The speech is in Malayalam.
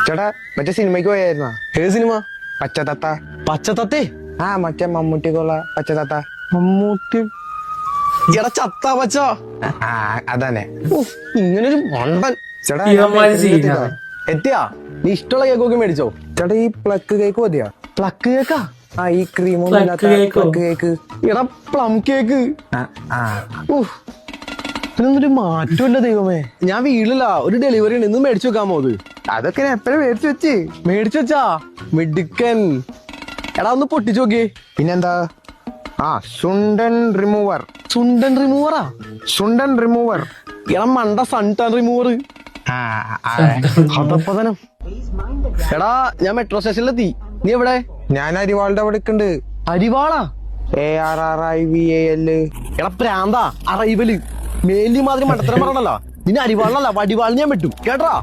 ചേട്ടാ മറ്റേ സിനിമയ്ക്ക് പോയായിരുന്നാ? ഏത് സിനിമ? പച്ചത്തത്ത. പച്ചത്തത്തേ? ആ മറ്റേ മമ്മൂട്ടിക്കുള്ള പച്ചത്തത്ത. മമ്മൂട്ടി? എടാ ചത്താ പച്ച. ആ അതന്നെ. ഇങ്ങനൊരു മണ്ടൻ. ചേട്ടാ എത്തിയാ? നീ ഇഷ്ടമുള്ള കേക്കൊക്കെ മേടിച്ചോ? ചേട്ടാ ഈ പ്ലക്ക് കേക്ക് മതിയാ? പ്ലക്ക് കേക്കാ? ആ ഈ ക്രീമൊന്നും ഇല്ലാത്ത പ്ലക്ക് കേക്ക്. എടാ പ്ലം കേക്ക്. ഇതിനൊന്നൊരു മാറ്റമില്ല ദൈവമേ. ഞാൻ വീട്ടിലില്ല, ഒരു ഡെലിവറി ഉണ്ട്, ഇന്ന് മേടിച്ചു വെക്കാമോ? അത് അതൊക്കെ ഞാൻ എപ്പോഴും മേടിച്ചു വെച്ച്. മേടിച്ചു വെച്ചാ മിടുക്കൻ. എടാ ഒന്ന് പൊട്ടിച്ചു നോക്കിയേ. പിന്നെന്താ? ആ സുണ്ടൻ റിമൂവർ. സുണ്ടൻ റിമൂവറാ? സുണ്ടൻ റിമൂവർ. എടാ മണ്ട സൺടൺ റിമൂവർ. അതപ്പതനം. എടാ ഞാൻ മെട്രോ സ്റ്റേഷനിലെത്തി. നീ എവിടെ? ഞാൻ അരിവാളുടെ അവിടെ ഉണ്ട്. അരിവാളാ? ARRIVAL. എടാ പ്രാന്താ അറൈവല്. മേലി മാതിരി മണ്ടത്തരം പറഞ്ഞല്ലോ. നിന്നെ അരിവാളിനല്ല വടിവാളിന് ഞാൻ പറ്റും കേട്ടാ.